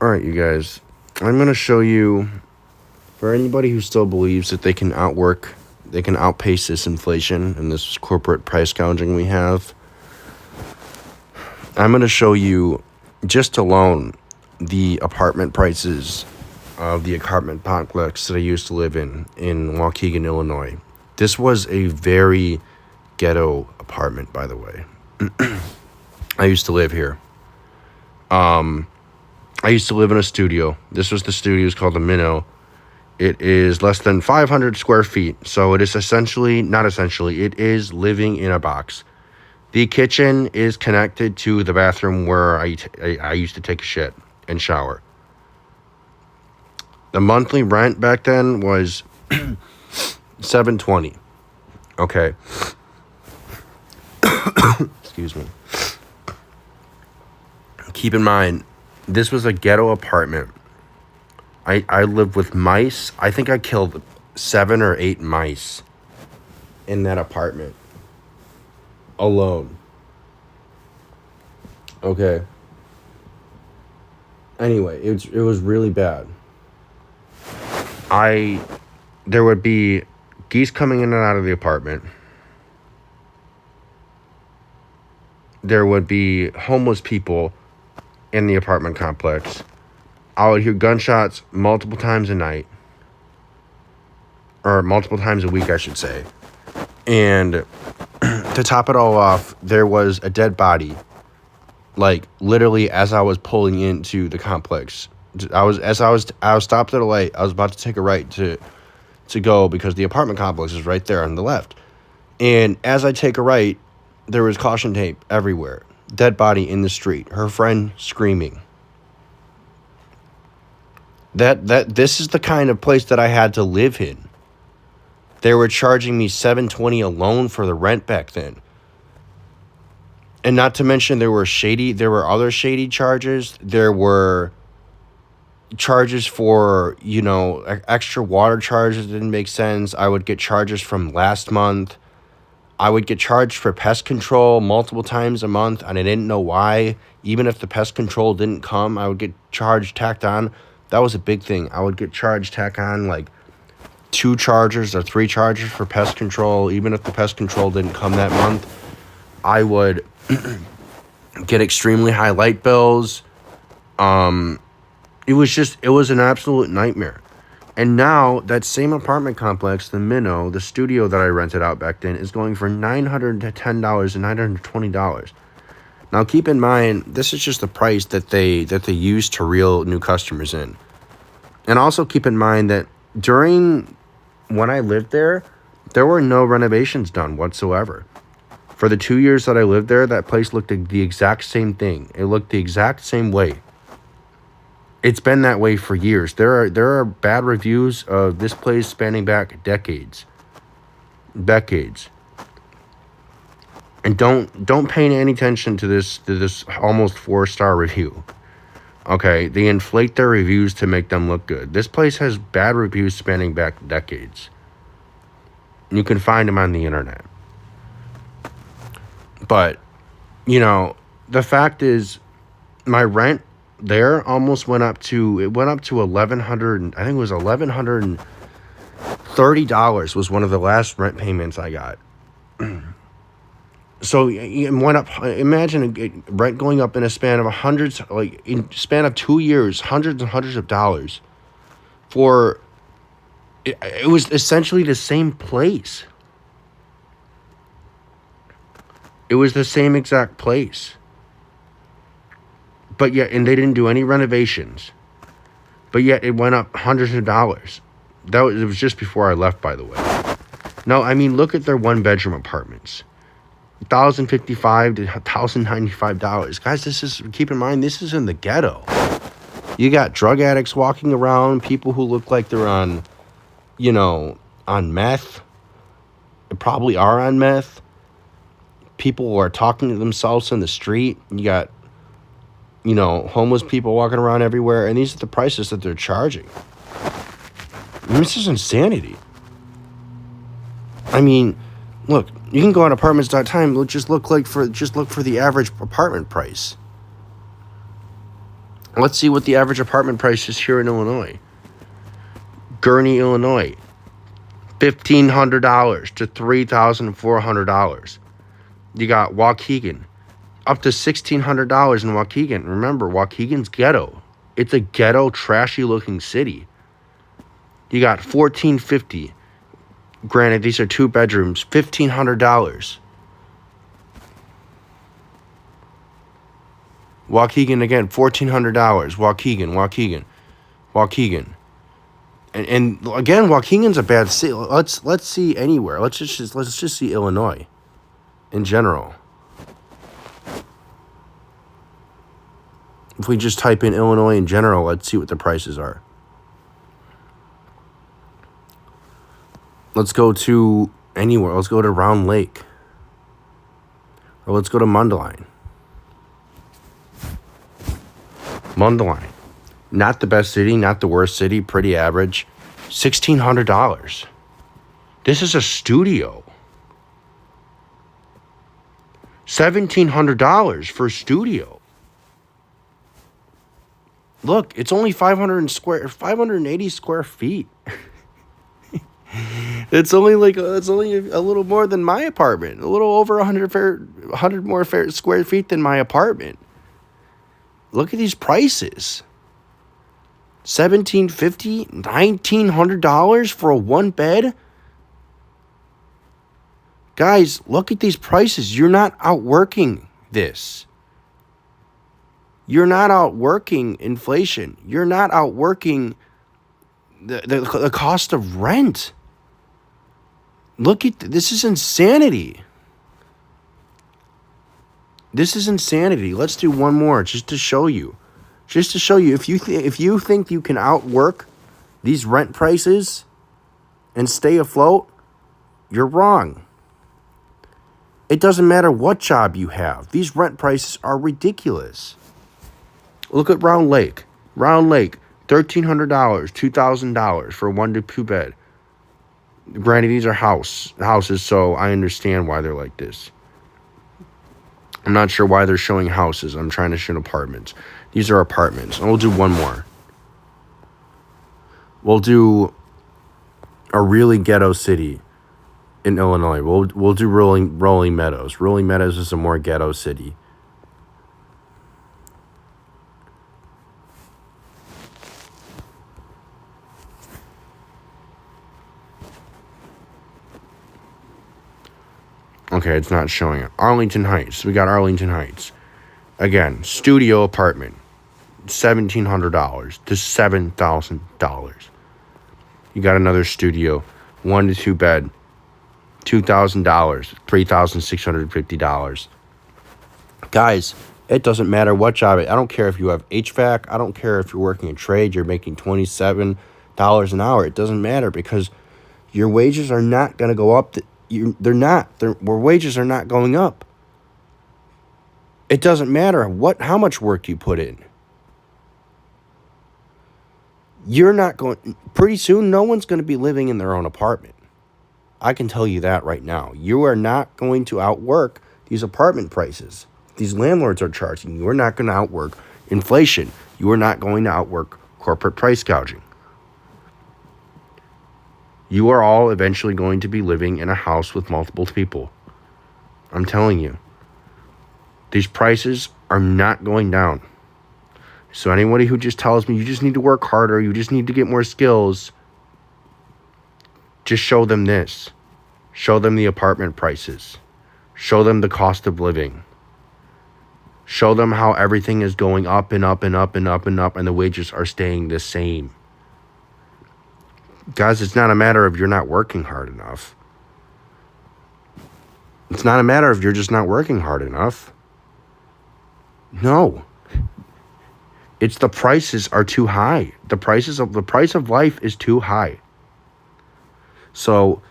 Alright, you guys. I'm going to show you, for anybody who still believes that they can outpace this inflation and this corporate price gouging we have, I'm going to show you just alone the apartment prices of the apartment complex that I used to live in Waukegan, Illinois. This was a very ghetto apartment, by the way. I used to live here. I used to live in a studio. This was the studio. It's called the Minnow. It is less than 500 square feet. So it is it is living in a box. The kitchen is connected to the bathroom where I used to take a shit and shower. The monthly rent back then was $720. Okay. Excuse me. Keep in mind, this was a ghetto apartment. I lived with mice. I think I killed 7 or 8 mice in that apartment alone. Okay. Anyway, it was really bad. There would be geese coming in and out of the apartment. There would be homeless people in the apartment complex. I would hear gunshots multiple times a night. Or multiple times a week, I should say. And to top it all off, there was a dead body. Like, literally, as I was pulling into the complex. I was stopped at a light. I was about to take a right to go because the apartment complex is right there on the left. And as I take a right, there was caution tape everywhere. Dead body in the street. Her friend screaming. This is the kind of place that I had to live in. They were charging me $720 alone for the rent back then. And not to mention there were other shady charges. There were charges for, extra water charges that didn't make sense. I would get charges from last month. I would get charged for pest control multiple times a month, and I didn't know why. Even if the pest control didn't come, I would get charged tacked on. That was a big thing. I would get charged tack on like 2 charges or 3 charges for pest control. Even if the pest control didn't come that month, I would get extremely high light bills. It was an absolute nightmare. And now that same apartment complex, the Minnow, the studio that I rented out back then, is going for $910 and $920. Now keep in mind, this is just the price that they use to reel new customers in. And also keep in mind that during when I lived there were no renovations done whatsoever. For the 2 years that I lived there, that place looked the exact same thing. It looked the exact same way. It's been that way for years. There are bad reviews of this place spanning back decades. And don't pay any attention to this almost 4-star review. Okay, they inflate their reviews to make them look good. This place has bad reviews spanning back decades. You can find them on the internet. But, the fact is, my rent there almost went up to $1,100. I think it was $1,130 was one of the last rent payments I got. So it went up. Imagine rent going up in a span of 2 years, hundreds and hundreds of dollars. It was essentially the same place. It was the same exact place. But yet, and they didn't do any renovations. But yet, it went up hundreds of dollars. It was just before I left, by the way. No, I mean, look at their 1-bedroom apartments. $1,055 to $1,095. Guys, keep in mind, this is in the ghetto. You got drug addicts walking around, people who look like they're on meth. They probably are on meth. People who are talking to themselves in the street. You got, homeless people walking around everywhere. And these are the prices that they're charging. This is insanity. I mean, look, you can go on apartments.com. Just look for the average apartment price. Let's see what the average apartment price is here in Illinois. Gurney, Illinois, $1,500 to $3,400. You got Waukegan, up to $1,600 in Waukegan. Remember, Waukegan's ghetto. It's a ghetto, trashy-looking city. You got $1,450. Granted, these are 2 bedrooms. $1,500. Waukegan again, $1,400. Waukegan. And again, Waukegan's a bad city. Let's see anywhere. Let's just see Illinois in general. If we just type in Illinois in general, let's see what the prices are. Let's go to anywhere. Let's go to Round Lake. Or let's go to Mundelein. Mundelein. Not the best city, not the worst city, pretty average. $1,600. This is a studio. $1,700 for a studio. Look, it's only 580 square feet. It's only a little more than my apartment. A little over 100 more square feet than my apartment. Look at these prices. $1,750, $1,900 for a 1-bed. Guys, look at these prices. You're not outworking this. You're not outworking inflation. You're not outworking the cost of rent. Look at this is insanity. This is insanity. Let's do one more just to show you. Just to show you, if you think you can outwork these rent prices and stay afloat, you're wrong. It doesn't matter what job you have. These rent prices are ridiculous. Look at Round Lake. Round Lake, $1,300, $2,000 for a 1 to 2 bed. Granted, these are houses, so I understand why they're like this. I'm not sure why they're showing houses. I'm trying to show apartments. These are apartments. And we'll do one more. We'll do a really ghetto city in Illinois. We'll do Rolling Meadows. Rolling Meadows is a more ghetto city. Okay, it's not showing it. Arlington Heights. We got Arlington Heights. Again, studio apartment. $1,700 to $7,000. You got another studio. 1 to 2 bed. $2,000. $3,650. Guys, it doesn't matter what job. I don't care if you have HVAC. I don't care if you're working a trade. You're making $27 an hour. It doesn't matter because your wages are not going to go up. Wages are not going up. It doesn't matter how much work you put in. Pretty soon, no one's going to be living in their own apartment. I can tell you that right now. You are not going to outwork these apartment prices. These landlords are charging. You are not going to outwork inflation. You are not going to outwork corporate price gouging. You are all eventually going to be living in a house with multiple people. I'm telling you. These prices are not going down. So anybody who just tells me you just need to work harder, you just need to get more skills, just show them this. Show them the apartment prices. Show them the cost of living. Show them how everything is going up and up and up and up and up and the wages are staying the same. Guys, it's not a matter of you're not working hard enough. It's not a matter of you're just not working hard enough. No. It's the prices are too high. The price of life is too high. So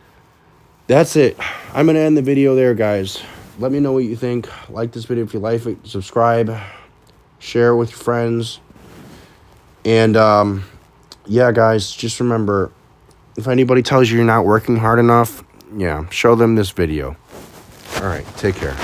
that's it. I'm going to end the video there, guys. Let me know what you think. Like this video if you like it. Subscribe. Share it with your friends. And yeah, guys, just remember, if anybody tells you you're not working hard enough, yeah, show them this video. All right, take care.